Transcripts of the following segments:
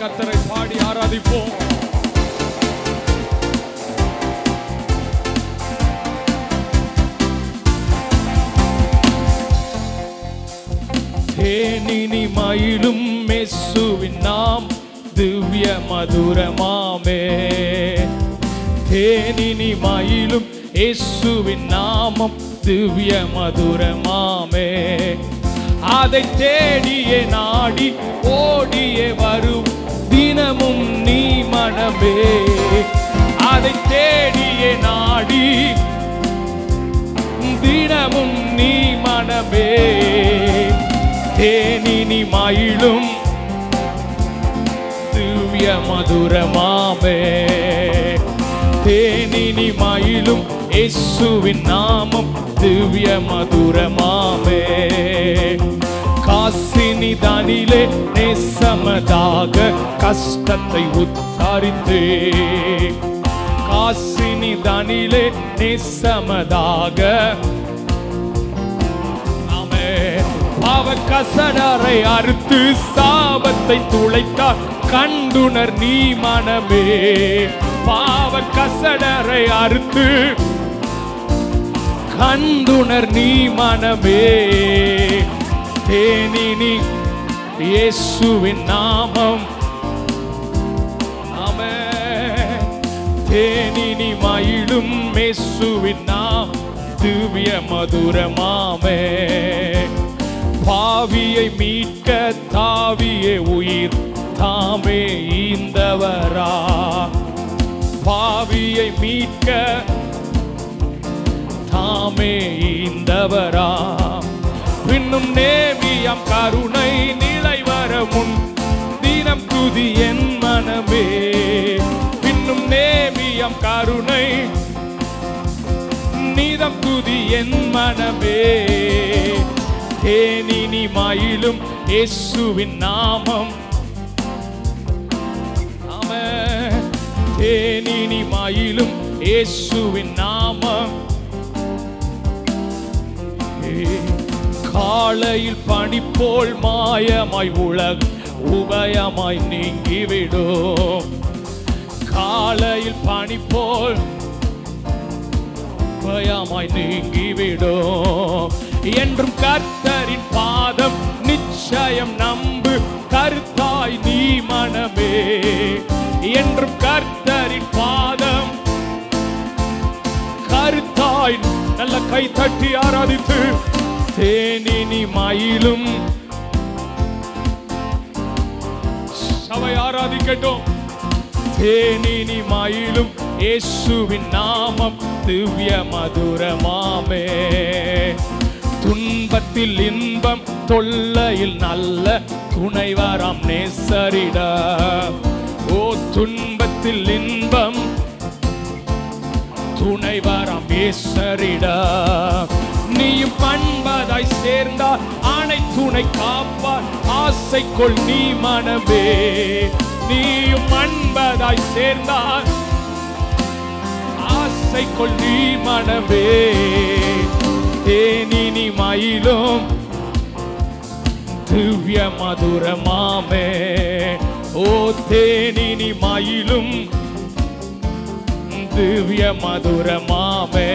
கர்த்தரை பாடி ஆராதிப்போம். தேனினி மயிலும் இயேசுவின் நாம் திவ்ய மதுரமாமே. தேனினி மயிலும் இயேசுவின் நாமம் திவ்ய மதுரமாமே. அதை தேடியே நாடி ஓடியே வரும் தினமும் நீ மனமே. அதை தேடியே நாடி தினமும் நீ மனமே. தேனினி மயிலும் திவ்ய மதுரமாமே. தேனினி மயிலும் இயேசுவின் நாமம் திவ்ய மதுரமாமே. காசினி தனிலே நேசமதாக கஷ்டத்தை உத்தாரித்தே. காசினி தனிலே நேசமதாக பாவ கசடரை அறுத்து சாபத்தை துளைத்தார் கண்டுணர் நீ மனமே. பாவ கசடரை அறுத்து கண்டுணர் நீ மனமே. தேனினி இயேசுவின் நாமம் ஆமென். தேனினி மயிலும் இயேசுவின் நாமம் திவ்ய மதுரமாமே. பாவியை மீட்க தாவியே உயிர் தாமே ஈந்தவரா. பாவியை மீட்க தாமே ஈந்தவரா. பின்னும் நேமியம் கருணை நிலை வர முன் தினம் துதி என் மனமே. பின்னும் நேமியம் கருணை நீதம் துதி என் மனமே. தேனினி மயிலும் இயேசுவின் நாமம் ஆமென். தேனினி மயிலும் இயேசுவின் நாமம். காலையில் பனி போல் மாயமாய் உலக உபயமாய் நீங்கிவிடும். காலையில் பனி போல் உபயமாய் நீங்கிவிடும். என்றும் கர்த்தரின் பாதம் நிச்சயம் நம்பு கருத்தாய் நீ மனமே. என்றும் கர்த்தரின் பாதம் கருத்தாய் நல்ல கை தட்டி ஆராதித்து. தேனினி மயிலும் சபை ஆராதிக்கட்டும். தேனினி மயிலும் இயேசுவின் நாமம் திவ்ய மதுரமாமே. துன்பத்தில் இன்பம் தொல்லையில் நல்ல துணைவராம் நேசரிடா. ஓ துன்பத்தில் இன்பம் துணைவராம் நேசரிடா. நீயும் பண்பதாய் சேர்ந்தார் ஆணை துணை காப்பார் ஆசை கொள் நீ மனமே. நீயும் பண்பதாய் சேர்ந்தார் ஆசை கொள் நீ மனமே. தேனினி மயிலும் திவ்ய மதுரமாமே. ஓ தேனினி மயிலும் திவ்ய மதுரமாமே.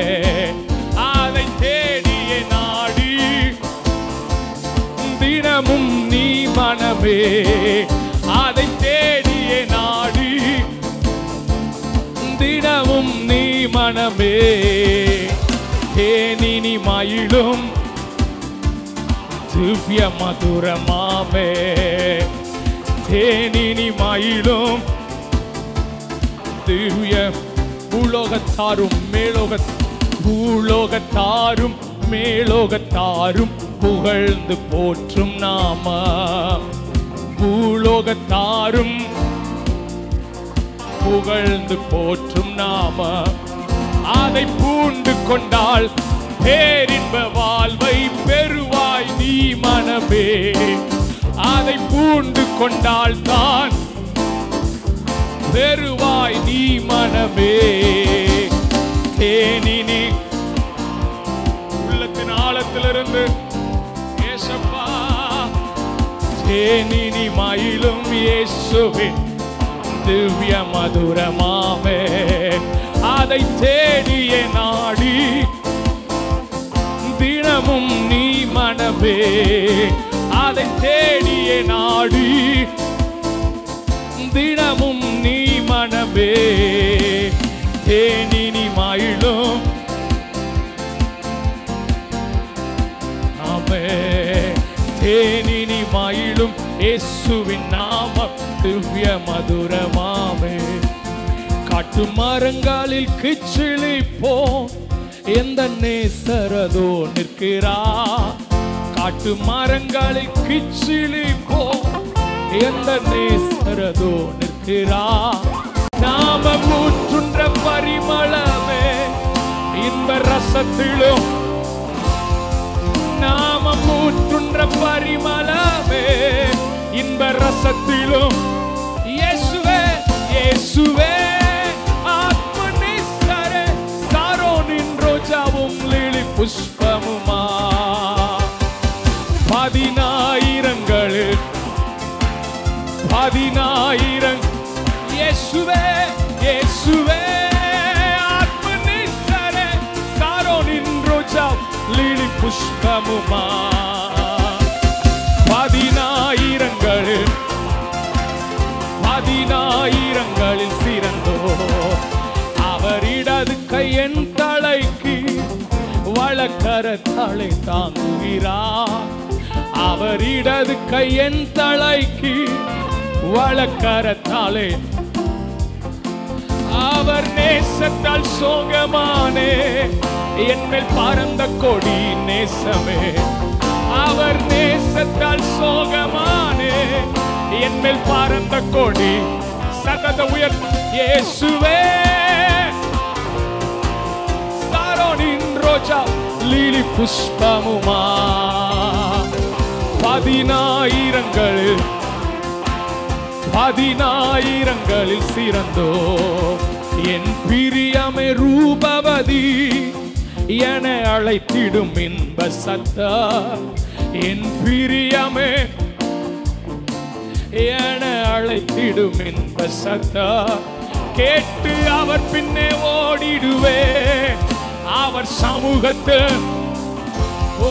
அதை தேடியே நாடி தினமும் நீ மனமே. அதை தேடியே நாடி தினமும் நீ மனமே. தேனினி மயிலும் திவ்ய மதுரமாமே. தேனினி மயிலும் திவ்ய பூலோகத்தாரும் பூலோகத்தாரும் மேலோகத்தாரும் புகழ்ந்து போற்றும் நாம. பூலோகத்தாரும் புகழ்ந்து போற்றும் நாம. அதை பூண்டு கொண்டால் பேரின்ப வாழ்வை பெறுவாய் நீ மனமே. அதை பூண்டு கொண்டால் தான் பெறுவாய் நீ மனமே. தேனினி உள்ளத்தின் ஆழத்திலிருந்து ஏசப்பா தேனினி மயிலும் இயேசுவின் திவ்ய மதுரமாமே அதை தேடிய நாடி தினமும் நீ மனமே அதை தேடிய நாடி தினமும் நீ மனமே தேனினி மயிலும் ஆமே தேனினி மயிலும் இயேசுவின் நாமம் திவ்ய மதுரமாமே காட்டு மரங்களில் கிச்சிலிப்போம் எந்த நேசரதோ நிற்கிறா காட்டு மரங்களில் கிச்சிலிப்போம் எந்த நேசரதோ நிற்கிறா நாமம் ஊற்றுன்ற பரிமளமே இன்ப ரசத்திலும் நாமம் ஊற்றுன்ற பரிமளமே இன்ப ரசத்திலும் இயேசுவே இயேசுவே ஆத்மநேசரே சாரோனின் ரோஜாவும் லிலி புஷ்பமுமா பதினாயிரங்களில் இயேசுவே இயேசுவே ஆத்மநேசரே சாரோனின் ரோஜா லிலி புஷ்பமுமா பதினாயிரங்களில் சிறந்தோ அவர் இடது கை என் தலைக்கு வலக்கரத்தாளை தாங்குகிறார் அவர் இடது கை என் தலைக்கு வலக்கரத்தாளே அவர் நேசத்தால் சோகமானே என்மேல் பறந்த கொடி நேசமே அவர் நேசத்தால் சோகமானே என்மேல் பறந்த கொடி சதத உயர் இயேசுவே சாரோனின் ரோஜா லிலி புஷ்பமுமா பதினாயிரங்களில் சிறந்தோ என் பிரியமே ரூபவதி என அழைத்திடும் இன்ப சத்தா என் பிரியமே என அழைத்திடும் இன்ப சத்தா கேட்டு அவர் பின்னே ஓடிடுவே அவர் சமூகத்து ஓ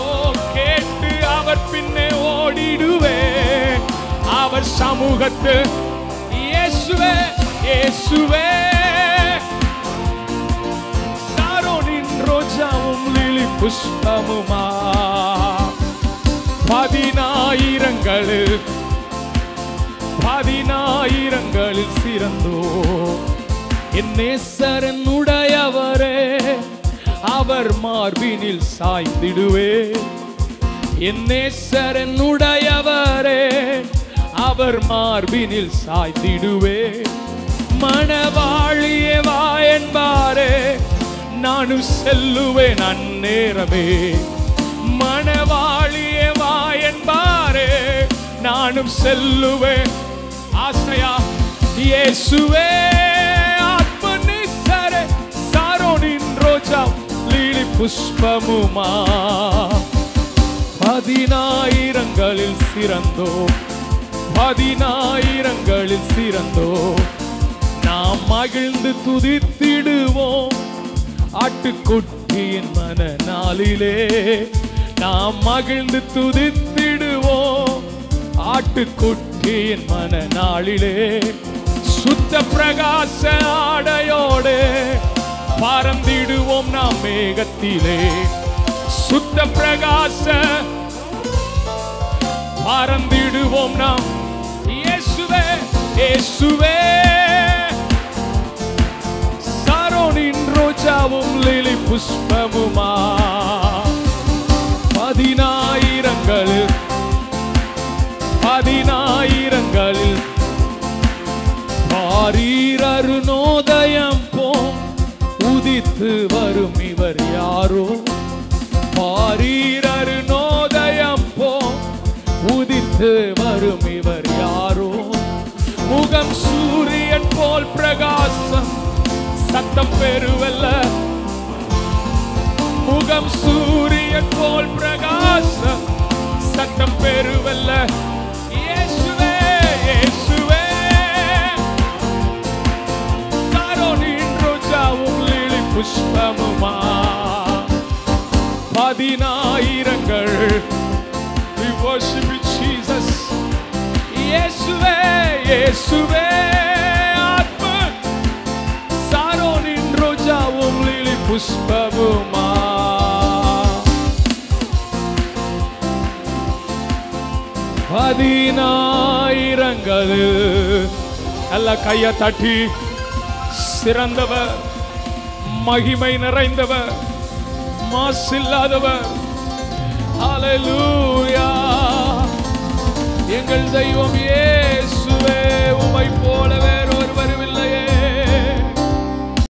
கேட்டு அவர் பின்னே ஓடிடுவே அவர் சமூகத்து இயேசுவே இயேசுவே சாரோனின் ரோஜாவும் லிலி புஷ்பமுமா பதினாயிரங்களில் சிறந்தோ என் நேசரன் உடையவரே அவர் மார்பினில் சாய்ந்திடுவே என் நேசரன் உடையவரே அவர் மார்பினில் சாய்ந்திடுவே மணவாழியே வா என்பாரே நானும் செல்லுவேன் அந்நேரமே மணவாழியே வா என்பாரே நானும் செல்லுவேன் ஆசையா இயேசுவே ஆத்மநேசரே சாரோனின் ரோஜா லிலி புஷ்பமுமா பதினாயிரங்களில் சிறந்தோ நாம் மகிழ்ந்து துதித்திடுவோம் ஆட்டுக்குட்டியின் மன நாளிலே நாம் மகிழ்ந்து துதித்திடுவோம் ஆட்டுக்குட்டியின் மன நாளிலே சுத்த பிரகாச ஆடையோடு பறந்திடுவோம் நாம் மேகத்திலே சுத்த பிரகாச பறந்திடுவோம் நாம் இயேசுவே இயேசுவே சாரோனின் ரோஜாவும் லிலி புஷ்பமுமா பதினாயிரங்களில் பாரீரருணோதயம் போம் உதித்து வரும் இவர் யாரோ பாரீரருணோதயம் போம் உதித்து வரும் இவர் யாரோ முகம் சூரியன் போல் பிரகாசம் சத்தம் பெருவல்ல முகம் சூரியன் போல் பிரகாசம் சத்தம் பெருவல்ல பதினாயிரங்கள். We worship you, Jesus. இயேசுவே இயேசுவே ஆத்ம சாரோனின் ரோஜாவும் லிலி புஷ்பவுமா. பதினாயிரங்கள். நல்ல கையை தட்டி சிறந்தவர், மகிமை நிறைந்தவர், மாசில்லாதவர். ஹல்லேலூயா. எங்கள் தெய்வம் இயேசுவே, உம்மை போலவே